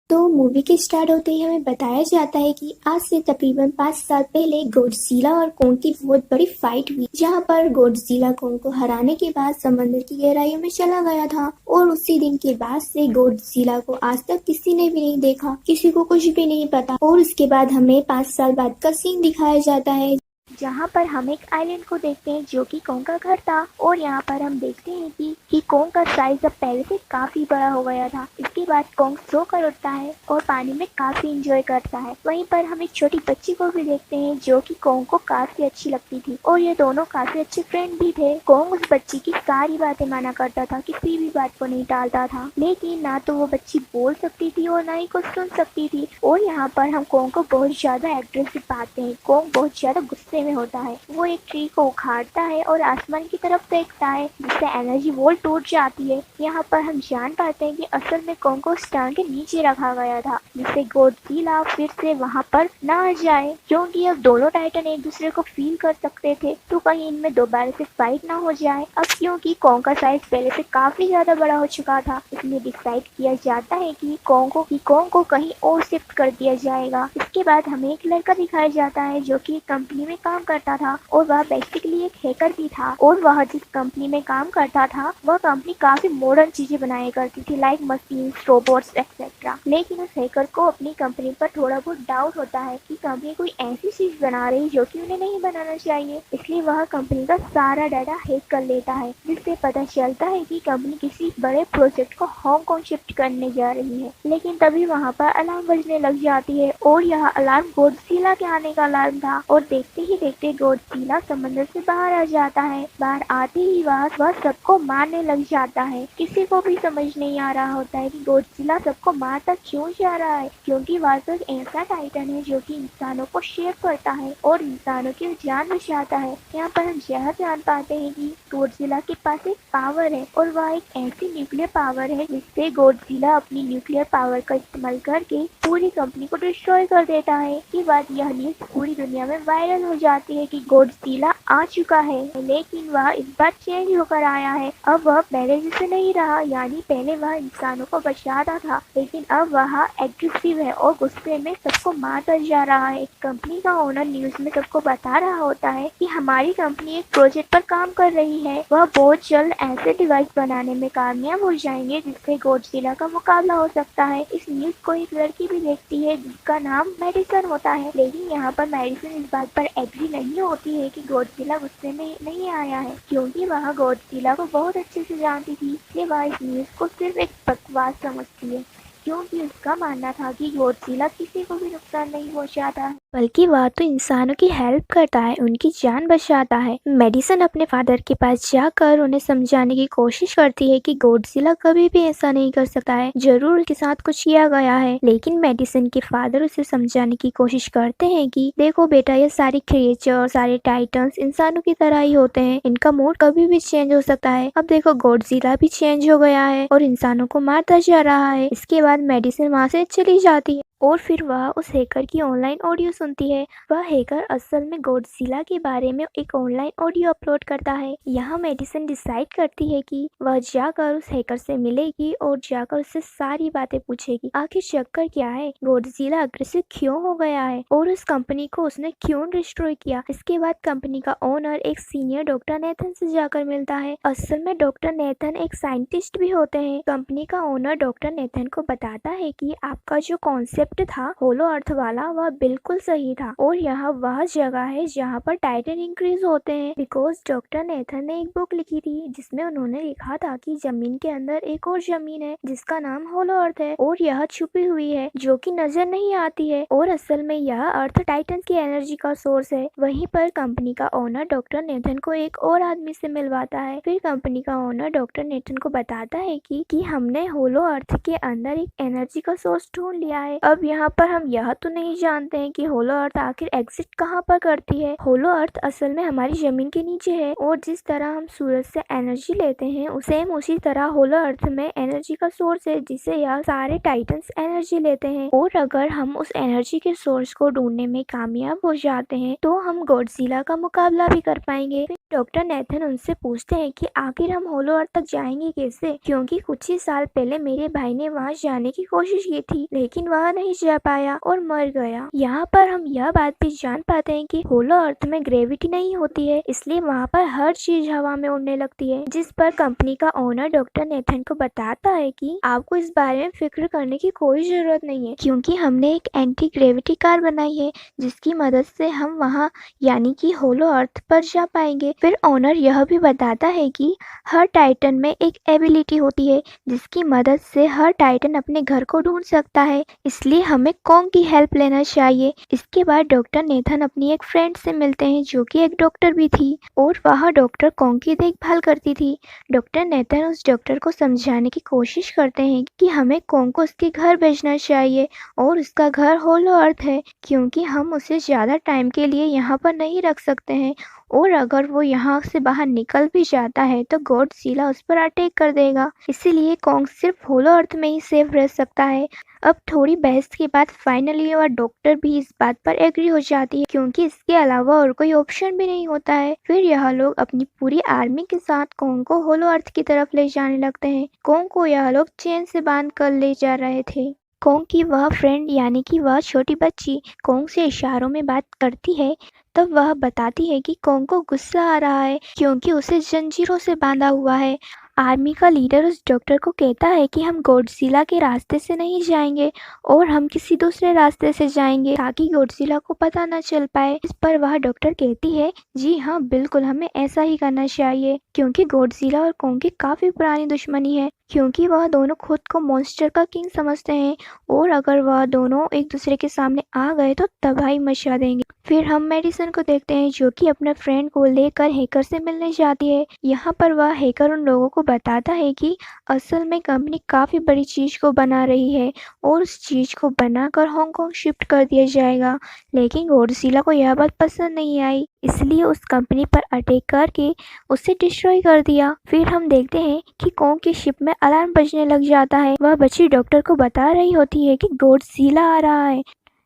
तो मूवी के स्टार्ट होते ही हमें बताया जाता है कि आज से तकरीबन 5 साल पहले गॉडजिला और कोंग की बहुत बड़ी फाइट हुई, जहां पर गॉडजिला कोंग को हराने के बाद समंदर की गहराइयों में चला गया था। और उसी दिन के बाद से गॉडजिला को आज तक किसी ने भी नहीं देखा, किसी को कुछ भी नहीं पता। और उसके बाद हमें 5 साल बाद का सीन दिखाया जाता है, जहाँ पर हम एक आइलैंड को देखते हैं जो कि कोंग का घर था। और यहाँ पर हम देखते हैं कि कोंग का साइज अब पहले से काफी बड़ा हो गया था। इसके बाद कोंग सो कर उठता है और पानी में काफी इंजॉय करता है। वहीं पर हम एक छोटी बच्ची को भी देखते हैं जो कि कोंग को काफी अच्छी लगती थी और ये दोनों काफी अच्छे फ्रेंड भी थे। कोंग उस बच्ची की सारी बातें माना करता था, किसी भी बात को नहीं टालता था, लेकिन ना तो वो बच्ची बोल सकती थी और ना ही कुछ सुन सकती थी। और यहाँ पर हम कोंग को बहुत ज्यादा एग्रेसिव पाते हैं। कोंग बहुत ज्यादा गुस्से में होता है। वो एक ट्री को उखाड़ता है और आसमान की तरफ फेंकता है, जिससे एनर्जी वॉल टूट जाती है। यहाँ पर हम जान पाते हैं कि असल में कोंग को स्टैंड के नीचे रखा गया था, जिससे गॉडजिला फिर से वहाँ पर ना आ जाए, क्योंकि अब दोनों टाइटन एक दूसरे को फील कर सकते थे, तो कहीं इनमें दोबारा से फाइट ना हो जाए। अब क्योंकि कोंग का साइज पहले से काफी ज्यादा बड़ा हो चुका था, इसलिए डिसाइड किया जाता है कि कोंग को कहीं और शिफ्ट कर दिया जाएगा। इसके बाद हमें एक लड़का दिखाया जाता है जो कि कंपनी में काम करता था और वह बेसिकली एक हैकर भी था। और वह जिस कंपनी में काम करता था वह कंपनी काफी मॉडर्न चीजें बनाया करती थी, लाइक मशीन, रोबोट्स एक्सेट्रा। लेकिन उस हैकर को अपनी कंपनी पर थोड़ा बहुत डाउट होता है कि कंपनी कोई ऐसी चीज बना रही जो कि उन्हें नहीं बनाना चाहिए, इसलिए वह कंपनी का सारा डाटा हैक कर लेता है, जिससे पता चलता है कि कंपनी किसी बड़े प्रोजेक्ट को हांगकांग शिफ्ट करने जा रही है। लेकिन तभी वहाँ पर अलार्म बजने लग जाती है और यह अलार्म गॉडजिला के आने का अलार्म था। और देखते ही देखते गॉडजिला समंदर से बाहर आ जाता है। बाहर आते ही वह सबको मारने लग जाता है। किसी को भी समझ नहीं आ रहा होता है कि गॉडजिला सबको मारता क्यों जा रहा है, क्योंकि वह तो एक ऐसा टाइटन है जो कि इंसानों को शेयर करता है और इंसानों की जान बचाता है। यहाँ पर हम यह जान पाते हैं कि गॉडजिला के पास एक पावर है और वह एक ऐसी न्यूक्लियर पावर है जिससे गॉडजिला अपनी न्यूक्लियर पावर का इस्तेमाल करके पूरी कंपनी को डिस्ट्रॉय कर देता है। इसके बाद यह न्यूज पूरी दुनिया में वायरल हो जाती है कि गॉडजिला आ चुका है, लेकिन वह इस बार चेंज होकर आया है। अब वह पहले जैसे नहीं रहा, यानी पहले वह इंसानों को बचाता था, लेकिन अब वह एग्रेसिव है और गुस्से में सबको मारता जा रहा है। कंपनी का ओनर न्यूज में सबको बता रहा होता है कि हमारी कंपनी एक प्रोजेक्ट पर काम कर रही है, वह बहुत जल्द ऐसे डिवाइस बनाने में कामयाब हो जाएंगे जिससे गॉडजिला का मुकाबला हो सकता है। इस न्यूज को एक लड़की भी देखती है जिसका नाम मेडिसन होता है, लेकिन यहाँ पर मेडिसन इस बात पर एग्री नहीं होती है कि गॉडजिला गुस्से में नहीं आया है, क्योंकि वह गॉडजिला को बहुत अच्छे से जानती थी, इसलिए वह इस न्यूज को सिर्फ एक बकवास समझती है, क्योंकि उसका मानना था कि गॉडजिला किसी को भी नुकसान नहीं पहुंचाता, बल्कि वह तो इंसानों की हेल्प करता है, उनकी जान बचाता है। मेडिसन अपने फादर के पास जाकर उन्हें समझाने की कोशिश करती है कि गॉडजिला कभी भी ऐसा नहीं कर सकता है, जरूर उसके साथ कुछ किया गया है। लेकिन मेडिसन के फादर उसे समझाने की कोशिश करते हैं कि देखो बेटा, ये सारे क्रिएचर, सारे टाइटन्स इंसानों की तरह ही होते हैं, इनका मूड कभी भी चेंज हो सकता है। अब देखो गॉडजिला भी चेंज हो गया है और इंसानों को मारता जा रहा है। इसके बाद मेडिसिन वहाँ से चली जाती है और फिर वह उस हैकर की ऑनलाइन ऑडियो सुनती है। वह हैकर असल में गॉडजिला के बारे में एक ऑनलाइन ऑडियो अपलोड करता है। यहाँ मेडिसिन डिसाइड करती है कि वह जाकर उस हैकर से मिलेगी और जाकर उससे सारी बातें पूछेगी, आखिर चक्कर क्या है, गॉडजिला अग्रेसिव क्यों हो गया है और उस कंपनी को उसने क्यों डिस्ट्रॉय किया। इसके बाद कंपनी का ओनर एक सीनियर डॉक्टर नेथन से जाकर मिलता है। असल में डॉक्टर नेथन एक साइंटिस्ट भी होते हैं। कंपनी का ओनर डॉक्टर नेथन को बताता है कि आपका जो कॉन्सेप्ट था होलो अर्थ वाला, वह बिल्कुल सही था और यह वह जगह है जहाँ पर टाइटन इंक्रीज होते हैं। बिकॉज डॉक्टर नेथन ने एक बुक लिखी थी जिसमें उन्होंने लिखा था कि जमीन के अंदर एक और जमीन है जिसका नाम होलो अर्थ है और यह छुपी हुई है जो कि नजर नहीं आती है और असल में यह अर्थ टाइटन की एनर्जी का सोर्स है। वहीं पर कंपनी का ओनर डॉक्टर नेथन को एक और आदमी से मिलवाता है। फिर कंपनी का ओनर डॉक्टर नेथन को बताता है कि हमने होलो अर्थ के अंदर एक एनर्जी का सोर्स ढूंढ लिया है। अब यहाँ पर हम यह तो नहीं जानते हैं कि होलो अर्थ आखिर एग्जिस्ट कहाँ पर करती है। होलो अर्थ असल में हमारी जमीन के नीचे है और जिस तरह हम सूरज से एनर्जी लेते हैं सेम उसी तरह होलो अर्थ में एनर्जी का सोर्स है जिससे यह सारे टाइटन्स एनर्जी लेते हैं। और अगर हम उस एनर्जी के सोर्स को ढूंढने में कामयाब हो जाते हैं तो हम गॉडजिला का मुकाबला भी कर पाएंगे। डॉक्टर नेथन उनसे पूछते हैं कि आखिर हम होलो अर्थ तक जाएंगे कैसे, क्योंकि कुछ ही साल पहले मेरे भाई ने वहां जाने की कोशिश की थी लेकिन वह नहीं जा पाया और मर गया। यहाँ पर हम यह बात भी जान पाते हैं कि होलो अर्थ में ग्रेविटी नहीं होती है, इसलिए वहाँ पर हर चीज हवा में उड़ने लगती है। जिस पर कंपनी का ओनर डॉक्टर नेथन को बताता है कि आपको इस बारे में फिक्र करने की कोई जरूरत नहीं है, क्योंकि हमने एक एंटी ग्रेविटी कार बनाई है जिसकी मदद से हम वहाँ यानी कि होलो अर्थ पर जा पाएंगे। फिर ओनर यह भी बताता है कि हर टाइटन में एक एबिलिटी होती है जिसकी मदद से हर टाइटन अपने घर को ढूंढ सकता है, इसलिए हमें कॉन्ग की हेल्प लेना चाहिए। इसके बाद डॉक्टर नेथन अपनी एक फ्रेंड से मिलते हैं जो कि एक डॉक्टर भी थी और वह डॉक्टर कॉन्ग की देखभाल करती थी। डॉक्टर नेथन उस डॉक्टर को समझाने की कोशिश करते हैं कि हमें कॉन्ग को उसके घर भेजना चाहिए और उसका घर होलो अर्थ है, क्योंकि हम उसे ज्यादा टाइम के लिए यहाँ पर नहीं रख सकते हैं और अगर वो यहाँ से बाहर निकल भी जाता है तो गॉडजिला उस पर अटैक कर देगा, इसीलिए कॉन्ग सिर्फ होलो अर्थ में ही सेफ रह सकता है। अब थोड़ी बहस के बाद फाइनली वह डॉक्टर भी इस बात पर एग्री हो जाती है, क्योंकि इसके अलावा और कोई ऑप्शन भी नहीं होता है। फिर यह लोग अपनी पूरी आर्मी के साथ कॉन्ग को होलो अर्थ की तरफ ले जाने लगते हैं। कॉन्ग को यह लोग चेन से बांध कर ले जा रहे थे। कॉन्ग की वह फ्रेंड यानी कि वह छोटी बच्ची कॉन्ग से इशारों में बात करती है, तब वह बताती है कि कॉन्ग को गुस्सा आ रहा है क्योंकि उसे जंजीरों से बांधा हुआ है। आर्मी का लीडर उस डॉक्टर को कहता है कि हम गॉडजिला के रास्ते से नहीं जाएंगे और हम किसी दूसरे रास्ते से जाएंगे ताकि गॉडजिला को पता न चल पाए। इस पर वह डॉक्टर कहती है जी हाँ बिल्कुल, हमें ऐसा ही करना चाहिए, क्योंकि गॉडजिला और कॉन्ग की काफी पुरानी दुश्मनी है, क्योंकि वह दोनों खुद को मॉन्स्टर का किंग समझते हैं और अगर वह दोनों एक दूसरे के सामने आ गए तो तबाही मचा देंगे। फिर हम मेडिसन को देखते हैं जो कि अपने फ्रेंड को लेकर हैकर से मिलने जाती है। यहाँ पर वह हैकर उन लोगों को बताता है कि असल में कंपनी काफी बड़ी चीज को बना रही है और उस चीज को बनाकर हांगकांग शिफ्ट कर दिया जाएगा, लेकिन गॉडजिला को यह बात पसंद नहीं आई, इसलिए उस कंपनी पर अटैक करके उसे डिस्ट्रॉय कर दिया। फिर हम देखते हैं कि कॉन्ग की शिप में अलार्म बजने लग जाता है। वह बच्ची डॉक्टर को बता रही होती है कि गॉडजिला आ रहा है।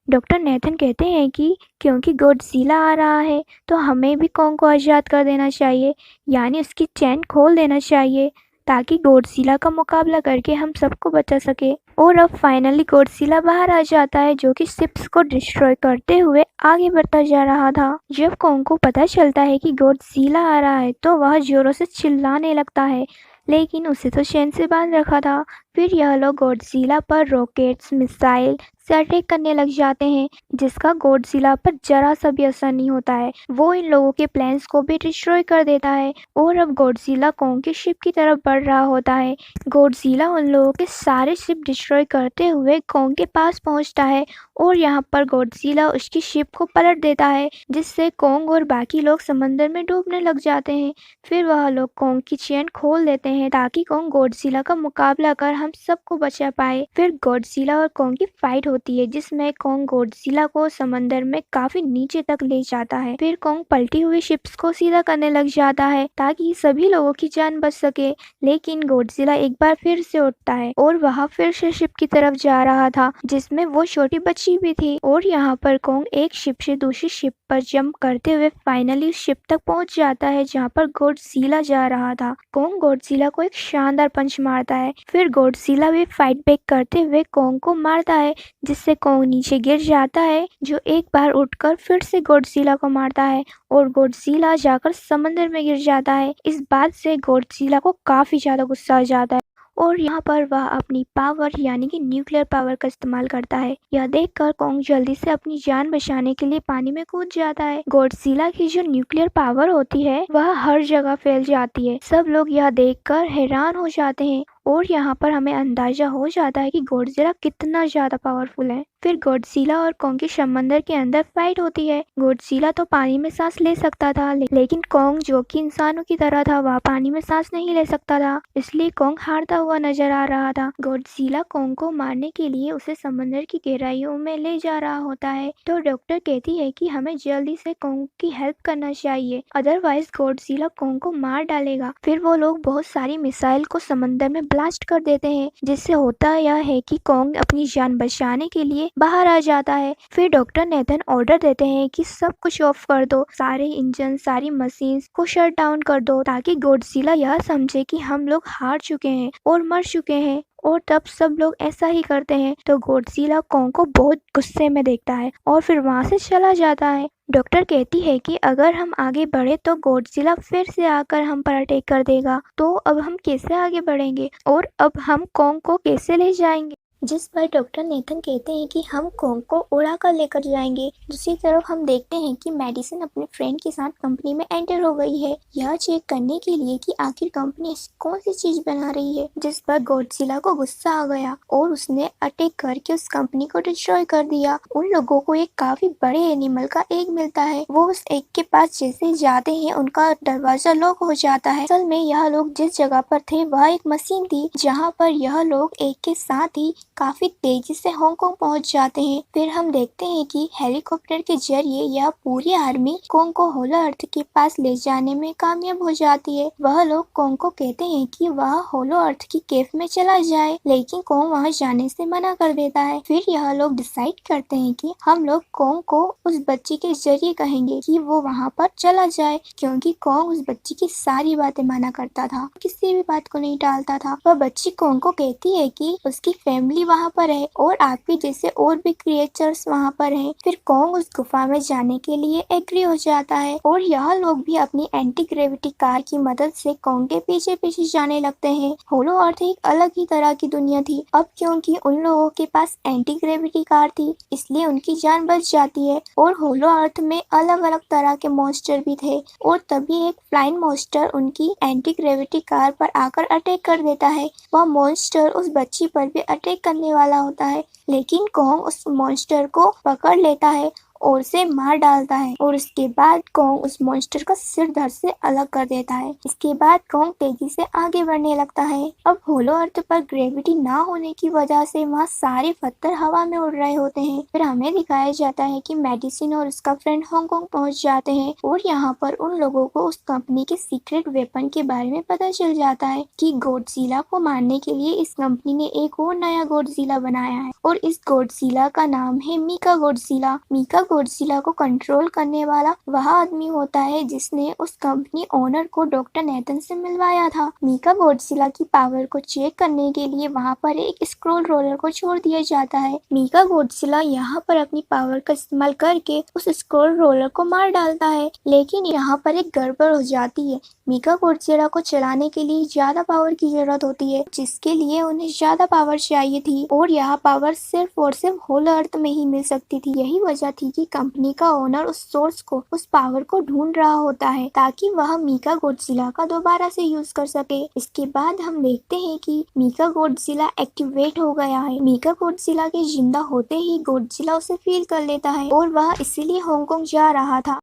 डॉक्टर नेथन कहते हैं कि क्योंकि गॉडजिला आ रहा है तो हमें भी कॉन्ग को आज़ाद कर देना चाहिए, यानी उसकी चैन खोल देना चाहिए ताकि गॉडजिला का मुकाबला करके हम सबको बचा सके। और अब फाइनली गॉडजिला बाहर आ जाता है जो कि शिप्स को डिस्ट्रॉय करते हुए आगे बढ़ता जा रहा था। जब कॉन्ग को पता चलता है कि गॉडजिला आ रहा है तो वह जोरों से चिल्लाने लगता है, लेकिन उसे तो चैन से बांध रखा था। फिर यह लोग गॉडजिला पर रॉकेट्स मिसाइल से अटैक करने लग जाते हैं, जिसका गॉडजिला पर जरा सा भी असर नहीं होता है। वो इन लोगों के प्लान्स को भी डिस्ट्रॉय कर देता है और अब गॉडजिला कॉन्ग की शिप की तरफ बढ़ रहा होता है। गॉडजिला उन लोगों के सारे शिप डिस्ट्रॉय करते हुए कॉन्ग के पास पहुंचता है और यहाँ पर गॉडजिला उसकी शिप को पलट देता है, जिससे कॉन्ग और बाकी लोग समंदर में डूबने लग जाते हैं। फिर वह लोग कॉन्ग की चेन खोल देते हैं ताकि कॉन्ग गॉडजिला का मुकाबला कर हम सबको बचा पाए। फिर गॉडजिला और कॉन्ग की फाइट होती है जिसमें कॉन्ग गॉडजिला को समंदर में काफी नीचे तक ले जाता है। फिर कॉन्ग पलटी हुई शिप्स को सीधा करने लग जाता है ताकि सभी लोगों की जान बच सके, लेकिन गॉडजिला एक बार फिर से उठता है और वह फिर से शिप की तरफ जा रहा था जिसमें वो छोटी बच्ची भी थी। और यहाँ पर कॉन्ग एक शिप से दूसरी शिप पर जंप करते हुए फाइनली शिप तक पहुंच जाता है जहाँ पर गॉडजिला जा रहा था। कॉन्ग गॉडजिला को एक शानदार पंच मारता है, फिर गॉडजिला भी फाइट बैक करते हुए कॉन्ग को मारता है, जिससे कॉन्ग नीचे गिर जाता है जो एक बार उठकर फिर से गॉडजिला को मारता है और गॉडजिला जाकर समंदर में गिर जाता है। इस बात से गॉडजिला को काफी ज्यादा गुस्सा आ जाता है और यहाँ पर वह अपनी पावर यानी कि न्यूक्लियर पावर का इस्तेमाल करता है। यह देखकर कॉन्ग जल्दी से अपनी जान बचाने के लिए पानी में कूद जाता है। गॉडजिला की जो न्यूक्लियर पावर होती है वह हर जगह फैल जाती है। सब लोग यह देखकर हैरान हो जाते हैं और यहाँ पर हमें अंदाजा हो जाता है कि गॉडजिला कितना ज्यादा पावरफुल है। फिर गॉडजिला और कॉन्ग की समंदर के अंदर फाइट होती है। गॉडजिला तो पानी में सांस ले सकता था, लेकिन कॉन्ग जो कि इंसानों की तरह था वह पानी में सांस नहीं ले सकता था, इसलिए कॉन्ग हारता हुआ नजर आ रहा था। गॉडजिला कॉन्ग को मारने के लिए उसे समंदर की गहराइयों में ले जा रहा होता है, तो डॉक्टर कहती है कि हमें जल्दी से कॉन्ग की हेल्प करना चाहिए, अदरवाइज गॉडजिला कॉन्ग को मार डालेगा। फिर वो लोग बहुत सारी मिसाइल को समंदर में ब्लास्ट कर देते हैं, जिससे होता यह है कि कॉन्ग अपनी जान बचाने के लिए बाहर आ जाता है। फिर डॉक्टर नेथन ऑर्डर देते हैं कि सब कुछ ऑफ कर दो, सारे इंजन, सारी मशीन्स को शट डाउन कर दो, ताकि गॉडजिला यह समझे कि हम लोग हार चुके हैं और मर चुके हैं। और तब सब लोग ऐसा ही करते हैं। तो गॉडजिला कॉन्ग को बहुत गुस्से में देखता है और फिर वहाँ से चला जाता है। डॉक्टर कहती है कि अगर हम आगे बढ़े तो गॉडजिला फिर से आकर हम पर अटैक कर देगा, तो अब हम कैसे आगे बढ़ेंगे और अब हम कॉन्ग को कैसे ले जाएंगे। जिस पर डॉक्टर नेथन कहते हैं कि हम कॉन्ग को उड़ा कर लेकर जाएंगे। दूसरी तरफ हम देखते हैं कि मेडिसिन अपने फ्रेंड के साथ कंपनी में एंटर हो गई है, यह चेक करने के लिए कि आखिर कंपनी कौन सी चीज बना रही है। जिस पर गॉडजिला को गुस्सा आ गया और उसने अटैक करके उस कंपनी को डिस्ट्रॉय कर दिया। उन लोगों को एक काफी बड़े एनिमल का एग मिलता है। वो उस एग के पास जैसे जाते हैं उनका दरवाजा लॉक हो जाता है। असल में यह लोग जिस जगह पर थे वह एक मशीन थी, जहाँ पर यह लोग एग के साथ ही काफी तेजी से हांगकांग पहुंच जाते हैं। फिर हम देखते हैं कि हेलीकॉप्टर के जरिए यह पूरी आर्मी कॉन्ग को होलो अर्थ के पास ले जाने में कामयाब हो जाती है। वह लोग कॉन्ग को कहते हैं कि वह होलो अर्थ की केव में चला जाए, लेकिन कॉन्ग वहां जाने से मना कर देता है। फिर यह लोग डिसाइड करते हैं कि हम लोग कॉन्ग को उस बच्ची के जरिए कहेंगे कि वो वहाँ पर चला जाए, क्योंकि कॉन्ग उस बच्ची की सारी बातें माना करता था, किसी भी बात को नहीं टालता था। वह बच्ची कॉन्ग को कहती है कि उसकी फैमिली वहाँ पर है और आपके जैसे और भी क्रिएचर्स वहाँ पर हैं। फिर कॉन्ग उस गुफा में जाने के लिए एग्री हो जाता है और यह लोग भी अपनी एंटी ग्रेविटी कार की मदद से कॉन्ग के पीछे पीछे जाने लगते हैं। होलो अर्थ एक अलग ही तरह की दुनिया थी। अब क्योंकि उन लोगों के पास एंटी ग्रेविटी कार थी, इसलिए उनकी जान बच जाती है। और होलो अर्थ में अलग अलग तरह के मॉन्स्टर भी थे और तभी एक फ्लाइंग मॉन्स्टर उनकी एंटी ग्रेविटी कार पर आकर अटैक कर देता है। वह मॉन्स्टर उस बच्ची पर भी अटैक करने वाला होता है, लेकिन कॉन्ग उस मॉन्स्टर को पकड़ लेता है और उसे मार डालता है और उसके बाद कॉन्ग उस मॉन्स्टर का सिर धड़ से अलग कर देता है। इसके बाद कॉन्ग तेजी से आगे बढ़ने लगता है। अब होलो अर्थ पर ग्रेविटी ना होने की वजह से वहाँ सारे पत्थर हवा में उड़ रहे होते हैं। फिर हमें दिखाया जाता है कि मेडिसिन और उसका फ्रेंड हांगकांग पहुँच जाते हैं और यहाँ पर उन लोगों को उस कंपनी के सीक्रेट वेपन के बारे में पता चल जाता है कि गॉडजिला को मारने के लिए इस कंपनी ने एक और नया गॉडजिला बनाया है और इस गॉडजिला का नाम है मीका गॉडजिला। मीका गॉडजिला को कंट्रोल करने वाला वह आदमी होता है जिसने उस कंपनी ओनर को डॉक्टर नेथन से मिलवाया था। मीका गॉडजिला की पावर को चेक करने के लिए वहाँ पर एक स्क्रोल रोलर को छोड़ दिया जाता है। मीका गॉडजिला यहाँ पर अपनी पावर का इस्तेमाल करके उस स्क्रोल रोलर को मार डालता है, लेकिन यहाँ पर एक गड़बड़ हो जाती है। मीका गॉडजिला को चलाने के लिए ज्यादा पावर की जरूरत होती है, जिसके लिए उन्हें ज्यादा पावर चाहिए थी और यह पावर सिर्फ और सिर्फ होलो अर्थ में ही मिल सकती थी। यही वजह थी कि कंपनी का ओनर उस सोर्स को, उस पावर को ढूंढ रहा होता है ताकि वह मीका गॉडजिला का दोबारा से यूज कर सके। इसके बाद हम देखते हैं कि मीका गॉडजिला एक्टिवेट हो गया है। मीका गॉडजिला के जिंदा होते ही गॉडजिला उसे फील कर लेता है और वह इसीलिए हांगकांग जा रहा था।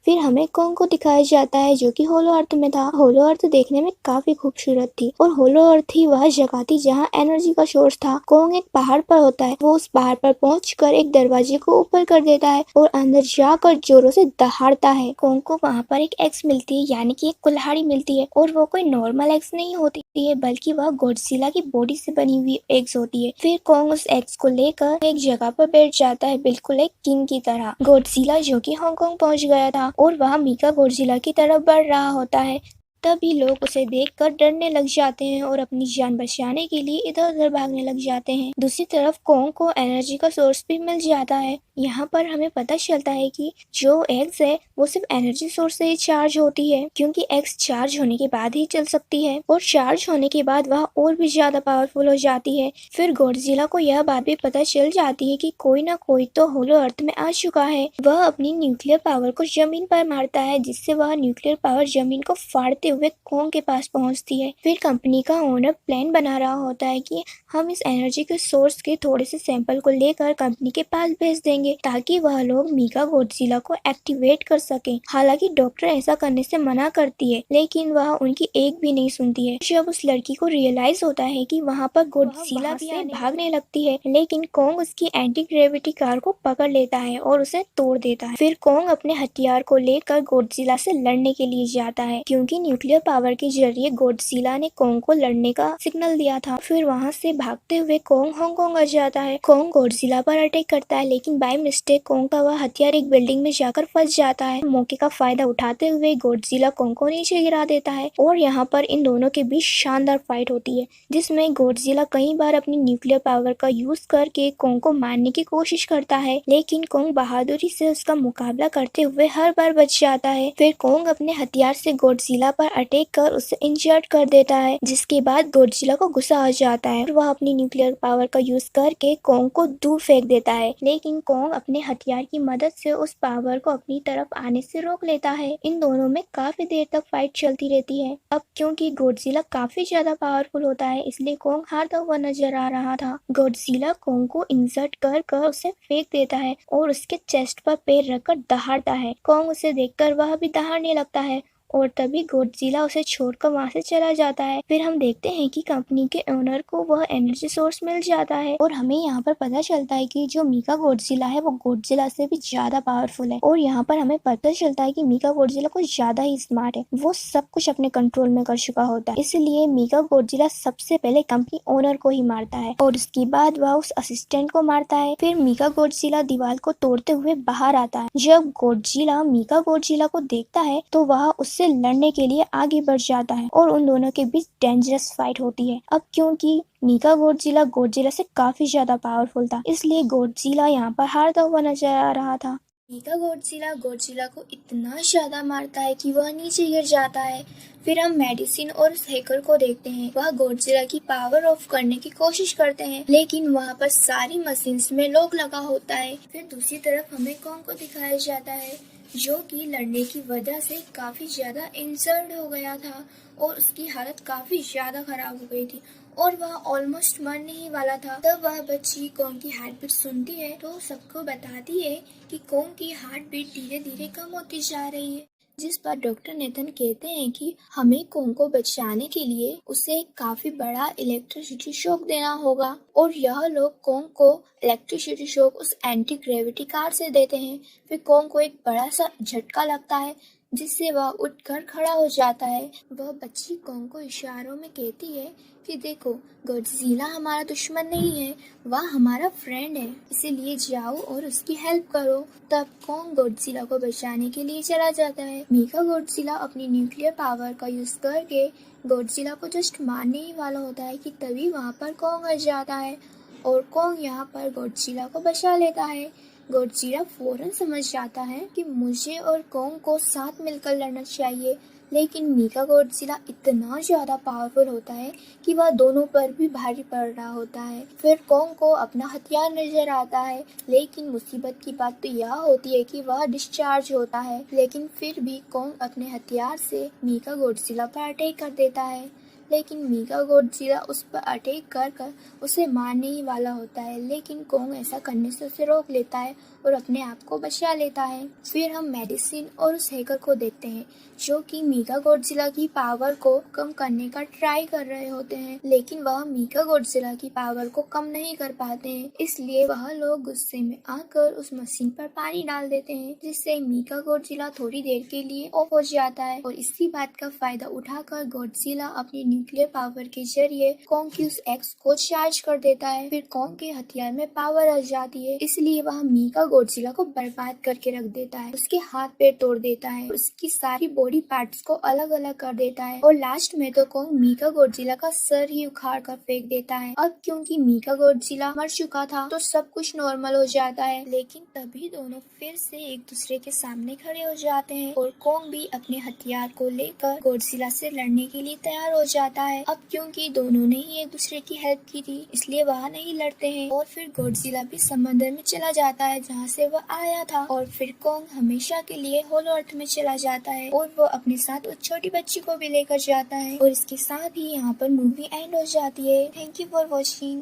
फिर हमें कॉन्ग को दिखाया जाता है जो कि होलो अर्थ में था। होलो अर्थ देखने में काफी खूबसूरत थी और होलो अर्थ ही वह जगह थी जहाँ एनर्जी का सोर्स था। कॉन्ग एक पहाड़ पर होता है। वो उस पहाड़ पर पहुंचकर एक दरवाजे को ऊपर कर देता है और अंदर जाकर जोरों से दहाड़ता है। कॉन्ग को वहाँ पर एक एक्स मिलती है, यानी कि एक कुल्हाड़ी मिलती है और वो कोई नॉर्मल एक्स नहीं होती है, बल्कि वह गॉडजिला की बॉडी से बनी हुई एक्स होती है। फिर कॉन्ग उस एक्स को लेकर एक जगह पर बैठ जाता है, बिल्कुल एक किंग की तरह। गॉडजिला जो कि हांगकांग पहुंच गया था और वह मीका गॉडजिला की तरफ बढ़ रहा होता है। तभी लोग उसे देखकर डरने लग जाते हैं और अपनी जान बचाने के लिए इधर उधर भागने लग जाते हैं। दूसरी तरफ कॉन्ग को एनर्जी का सोर्स भी मिल जाता है। यहाँ पर हमें पता चलता है कि जो एग्स है वो सिर्फ एनर्जी सोर्स से ही चार्ज होती है, क्योंकि एग्स चार्ज होने के बाद ही चल सकती है और चार्ज होने के बाद वह और भी ज्यादा पावरफुल हो जाती है। फिर गॉडजिला को यह बात भी पता चल जाती है कि कोई ना कोई तो होलो अर्थ में आ चुका है। वह अपनी न्यूक्लियर पावर को जमीन पर मारता है, जिससे वह न्यूक्लियर पावर जमीन को फाड़ते हुए कॉन्ग के पास पहुंचती है। फिर कंपनी का ओनर प्लान बना रहा होता है कि हम इस एनर्जी के सोर्स के थोड़े से सैंपल को लेकर कंपनी के पास भेज देंगे ताकि वह लोग मीका गॉडजिला को एक्टिवेट कर सकें। हालांकि डॉक्टर ऐसा करने से मना करती है, लेकिन वह उनकी एक भी नहीं सुनती है। जब उस लड़की को रियलाइज होता है कि वहाँ पर गॉडजिला भी भागने लगती है, लेकिन कोंग उसकी एंटी ग्रेविटी कार को पकड़ लेता है और उसे तोड़ देता है। फिर कोंग अपने हथियार को लेकर गॉडजिला से लड़ने के लिए जाता है, क्योंकि न्यूक्लियर पावर के जरिए गॉडजिला ने कोंग को लड़ने का सिग्नल दिया था। फिर वहाँ से भागते हुए कोंग हांगकांग आ जाता है। कोंग गॉडजिला पर अटैक करता है, लेकिन बाय मिस्टेक कोंग का वह हथियार एक बिल्डिंग में जाकर फंस जाता है। मौके का फायदा उठाते हुए गॉडजिला कोंग को नीचे गिरा देता है और यहाँ पर इन दोनों के बीच शानदार फाइट होती है, जिसमें गॉडजिला कई बार अपनी न्यूक्लियर पावर का यूज करके कोंग को मारने की कोशिश करता है, लेकिन कोंग बहादुरी से उसका मुकाबला करते हुए हर बार बच जाता है। फिर कोंग अपने हथियार से गॉडजिला पर अटैक कर उसे इंजर्ड कर देता है, जिसके बाद गॉडजिला को गुस्सा आ जाता है और वह अपनी न्यूक्लियर पावर का यूज करके कोंग को दूर फेंक देता है, लेकिन कोंग अपने हथियार की मदद से उस पावर को अपनी तरफ आने से रोक लेता है। इन दोनों में काफी देर तक फाइट चलती रहती है। अब क्योंकि गॉडजिला काफी ज्यादा पावरफुल होता है, इसलिए कोंग हारता हुआ नजर आ रहा था। गॉडजिला कोंग को इंसर्ट कर कर उसे फेंक देता है और उसके चेस्ट पर पैर रखकर दहाड़ता है। कोंग उसे देखकर वह भी दहाड़ने लगता है और तभी गॉडजिला उसे छोड़कर वहां से चला जाता है। फिर हम देखते हैं कि कंपनी के ओनर को वह एनर्जी सोर्स मिल जाता है और हमें यहाँ पर पता चलता है कि जो मीका गॉडजिला है वो गॉडजिला से भी ज्यादा पावरफुल है। और यहाँ पर हमें पता चलता है कि मीका गॉडजिला कुछ ज्यादा ही स्मार्ट है, वो सब कुछ अपने कंट्रोल में कर चुका होता है। इसलिए मीका गॉडजिला सबसे पहले कंपनी ओनर को ही मारता है और उसके बाद वह उस असिस्टेंट को मारता है। फिर मीका गॉडजिला दीवार को तोड़ते हुए बाहर आता है। जब गॉडजिला मीका गॉडजिला को देखता है तो वह उससे लड़ने के लिए आगे बढ़ जाता है और उन दोनों के बीच डेंजरस फाइट होती है। अब क्योंकि मीका गॉडजिला से काफी ज्यादा पावरफुल था, इसलिए गॉडजिला यहाँ पर हारता हुआ नजर आ रहा था। मीका गॉडजिला को इतना ज्यादा मारता है कि वह नीचे गिर जाता है। फिर हम मेडिसिन और उस हैकर को देखते हैं। वह गॉडजिला की पावर ऑफ करने की कोशिश करते हैं, लेकिन वहाँ पर सारी मशीन्स में लॉक लगा होता है। फिर दूसरी तरफ हमें कोंग को दिखाया जाता है, जो कि लड़ने की वजह से काफी ज्यादा इंजर्ड हो गया था और उसकी हालत काफी ज्यादा खराब हो गई थी और वह ऑलमोस्ट मरने ही वाला था। तब वह बच्ची कोंग की हार्ट बीट सुनती है तो सबको बताती है कि कोंग की हार्ट बीट धीरे धीरे कम होती जा रही है, जिस पर डॉक्टर नेथन कहते हैं कि हमें कोंग को बचाने के लिए उसे काफी बड़ा इलेक्ट्रिसिटी शॉक देना होगा। और यह लोग कोंग को इलेक्ट्रिसिटी शॉक उस एंटी ग्रेविटी कार से देते हैं। फिर कोंग को एक बड़ा सा झटका लगता है, जिससे वह उठकर खड़ा हो जाता है। वह बच्ची कोंग को इशारों में कहती है कि देखो, गॉडजिला हमारा दुश्मन नहीं है, वह हमारा फ्रेंड है, इसीलिए जाओ और उसकी हेल्प करो। तब कोंग गॉडजिला को बचाने के लिए चला जाता है। मीका गॉडजिला अपनी न्यूक्लियर पावर का यूज करके गॉडजिला को जस्ट मारने ही वाला होता है कि तभी वहाँ पर कोंग आ जाता है और कोंग यहाँ पर गॉडजिला को बचा लेता है। गॉडजिला फौरन समझ जाता है कि मुझे और कोंग को साथ मिलकर लड़ना चाहिए, लेकिन मीका गॉडजिला इतना ज्यादा पावरफुल होता है कि वह दोनों पर भी भारी पड़ रहा होता है। फिर कोंग को अपना हथियार नजर आता है, लेकिन मुसीबत की बात तो यह होती है कि वह डिस्चार्ज होता है। लेकिन फिर भी कोंग अपने हथियार से मीका गॉडजिला पर अटैक कर देता है, लेकिन मीका गॉडजिला उस पर अटैक कर उसे मारने ही वाला होता है, लेकिन कोंग ऐसा करने से उसे रोक लेता है और अपने आप को बचा लेता है। फिर हम मेडिसिन और उस हैकर को देखते हैं, जो कि मीका गॉडजिला की पावर को कम करने का ट्राई कर रहे होते हैं, लेकिन वह मीका गॉडजिला की पावर को कम नहीं कर पाते हैं। इसलिए वह लोग गुस्से में आकर उस मशीन पर पानी डाल देते हैं, जिससे मीका गॉडजिला थोड़ी देर के लिए ऑफ हो जाता है और इसी बात का फायदा उठाकर गॉडजिला अपनी न्यूक्लियर पावर के जरिए कोंग की उस एक्स को चार्ज कर देता है। फिर कोंग के हथियार में पावर आ जाती है, इसलिए वह मीका गॉडजिला को बर्बाद करके रख देता है, उसके हाथ पैर तोड़ देता है, उसकी सारी बॉडी पार्ट्स को अलग अलग कर देता है और लास्ट में तो कोंग मीका गॉडजिला का सर ही उखाड़ कर फेंक देता है। अब क्योंकि मीका गॉडजिला मर चुका था तो सब कुछ नॉर्मल हो जाता है, लेकिन तभी दोनों फिर से एक दूसरे के सामने खड़े हो जाते हैं और कोंग भी अपने हथियार को लेकर गॉडजिला से लड़ने के लिए तैयार हो जाता है। अब क्योंकि दोनों ने ही एक दूसरे की हेल्प की थी, इसलिए वह नहीं लड़ते हैं और फिर गॉडजिला भी समंदर में चला जाता है जहाँ से वह आया था और फिर कोंग हमेशा के लिए होलो अर्थ में चला जाता है और वो अपने साथ उस छोटी बच्ची को भी लेकर जाता है और इसके साथ ही यहाँ पर मूवी एंड हो जाती है। Thank you for watching.